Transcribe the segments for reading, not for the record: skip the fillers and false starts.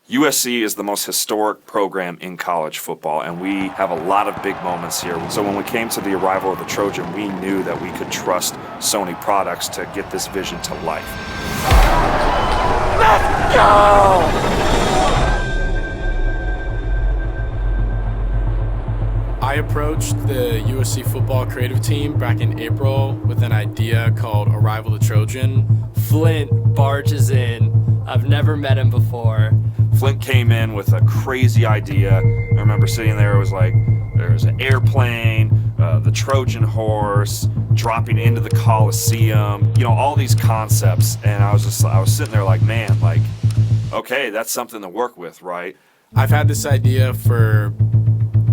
USC is the most historic program in college football, and we have a lot of big moments here. So when we came to the arrival of the Trojan, we knew that we could trust Sony products to get this vision to life. Let's go! I approached the USC Football creative team back in April with an idea called Arrival the Trojan. Flint barges in. I've never met him before. Flint came in with a crazy idea. I remember sitting there, it was like, there was an airplane, the Trojan horse, dropping into the Coliseum, you know, all these concepts. And I was sitting there like, man, like, okay, that's something to work with, right? I've had this idea for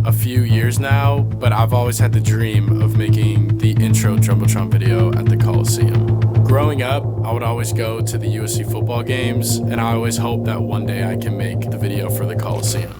a few years now, but I've always had the dream of making the intro Jumbotron video at the Coliseum. Growing up, I would always go to the USC football games, and I always hoped that one day I can make the video for the Coliseum.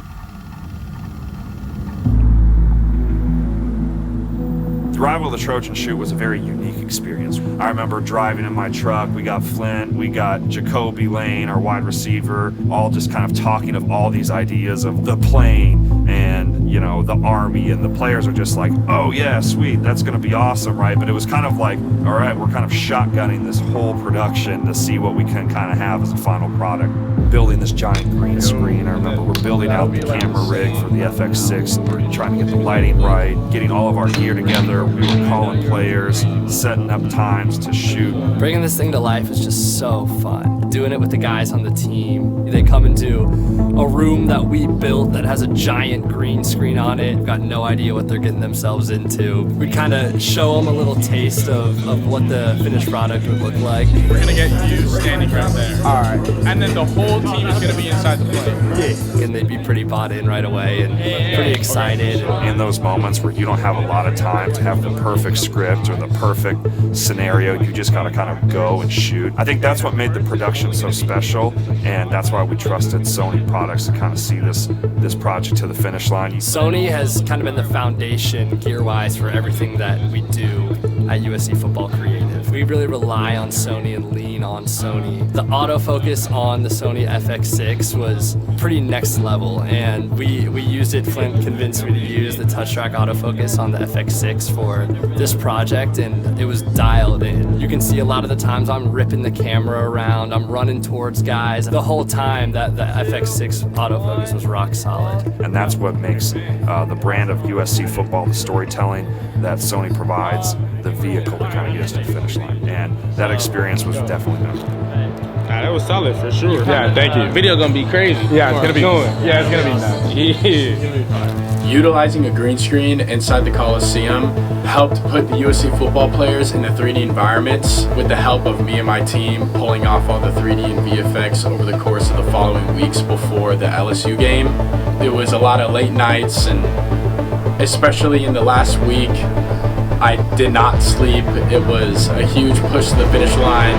The arrival of the Trojan shoot was a very unique experience. I remember driving in my truck, we got Flint, we got Jacoby Lane, our wide receiver, all just kind of talking of all these ideas of the plane and, you know, the Army, and the players are just like, oh yeah, sweet, that's gonna be awesome, right? But it was kind of like, all right, we're kind of shotgunning this whole production to see what we can kind of have as a final product. Building this giant green screen. I remember we're building out the camera rig for the FX6, trying to get the lighting right, getting all of our gear together. We were calling players, setting up times to shoot. Bringing this thing to life is just so fun. Doing it with the guys on the team. They come into a room that we built that has a giant green screen on it. We've got no idea what they're getting themselves into. We kind of show them a little taste of what the finished product would look like. We're gonna get you standing right there. All right. And then the whole team is gonna be inside the plane. Yeah. And they'd be pretty bought in right away and pretty excited. In those moments where you don't have a lot of time to have the perfect script or the perfect scenario, you just gotta kind of go and shoot. I think that's what made the production so special, and that's why we trusted Sony products to kind of see this project to the finish line. Sony has kind of been the foundation gear-wise for everything that we do at USC Football Creative. We really rely on Sony and lean on Sony. The autofocus on the Sony FX6 was pretty next level, and we used it. Flint convinced me to use the touch track autofocus on the FX6 for this project, and it was dialed in. You can see a lot of the times I'm ripping the camera around, I'm running towards guys. The whole time that the FX6 autofocus was rock solid. And that's what makes the brand of USC Football, the storytelling that Sony provides, the vehicle to kind of get us to the finish line. And that experience was definitely memorable. That was solid for sure. Yeah, thank you. Video gonna be crazy. Yeah, it's gonna be. Yeah, it's gonna be nuts. Yeah. Utilizing a green screen inside the Coliseum helped put the USC football players in the 3D environments with the help of me and my team pulling off all the 3D and VFX over the course of the following weeks before the LSU game. There was a lot of late nights, and especially in the last week, I did not sleep. It was a huge push to the finish line.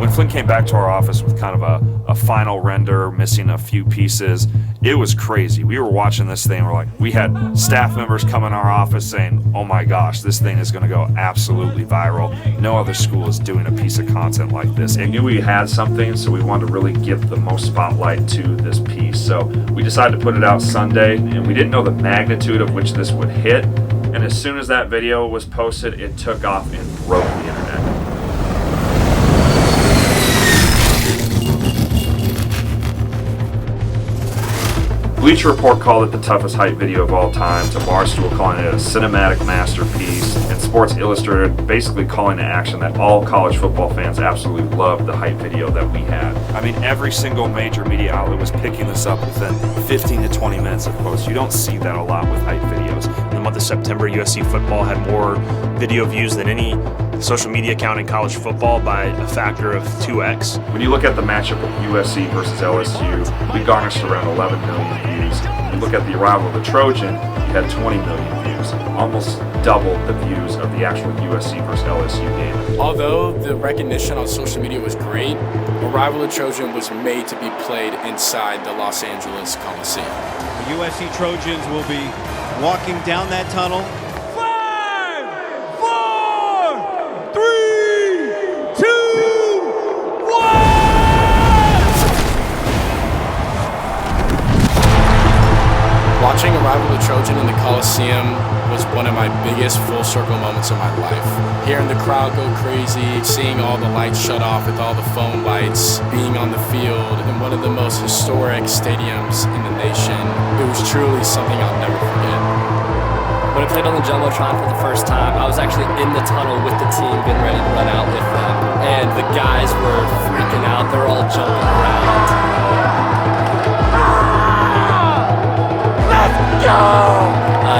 When Flint came back to our office with kind of a final render, missing a few pieces, it was crazy. We were watching this thing, we're like, we had staff members come in our office saying, oh my gosh, this thing is gonna go absolutely viral. No other school is doing a piece of content like this. And knew we had something, so we wanted to really give the most spotlight to this piece. So we decided to put it out Sunday, and we didn't know the magnitude of which this would hit. And as soon as that video was posted, it took off and broke the internet. Bleacher Report called it the toughest hype video of all time, to Barstool calling it a cinematic masterpiece, and Sports Illustrated basically calling to action that all college football fans absolutely loved the hype video that we had. I mean, every single major media outlet was picking this up within 15 to 20 minutes of post. You don't see that a lot with hype videos. In the month of September, USC Football had more video views than any social media account in college football by a factor of 2x. When you look at the matchup of USC versus LSU, we garnished around 11 million views. When you look at the arrival of the Trojan, we had 20 million views, almost double the views of the actual USC versus LSU game. Although the recognition on social media was great, Arrival of the Trojan was made to be played inside the Los Angeles Coliseum. The USC Trojans will be walking down that tunnel. 5, 4, 3, Trojan in the Coliseum was one of my biggest full circle moments of my life. Hearing the crowd go crazy, seeing all the lights shut off with all the foam lights, being on the field in one of the most historic stadiums in the nation. It was truly something I'll never forget. When I played on the Jumbotron for the first time, I was actually in the tunnel with the team, getting ready to run out with them. And the guys were freaking out. They're all jumping around. Let's go!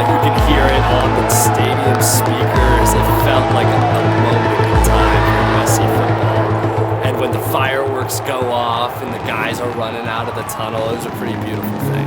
You can hear it on the stadium speakers. It felt like a moment in time for USC football. And when the fireworks go off and the guys are running out of the tunnel, it was a pretty beautiful thing.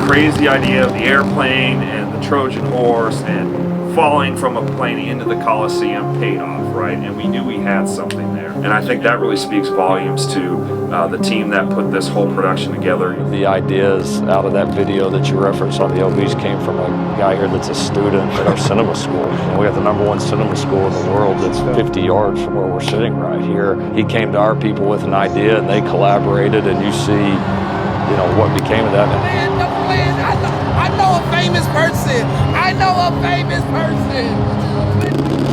Crazy idea of the airplane and the Trojan horse and falling from a plane into the Coliseum paid off, right? And we knew we had something there. And I think that really speaks volumes to the team that put this whole production together. The ideas out of that video that you referenced on the OBs came from a guy here that's a student at our cinema school. And we got the #1 cinema school in the world that's 50 yards from where we're sitting right here. He came to our people with an idea and they collaborated, and you see, you know, what became of that. I know a famous person. I know a famous person.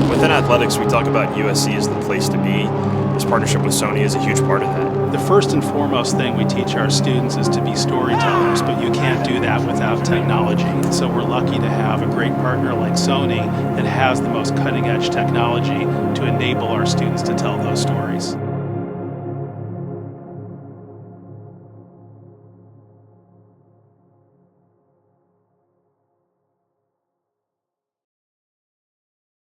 Within athletics, we talk about USC as the place to be. This partnership with Sony is a huge part of that. The first and foremost thing we teach our students is to be storytellers, but you can't do that without technology. So we're lucky to have a great partner like Sony that has the most cutting-edge technology to enable our students to tell those stories.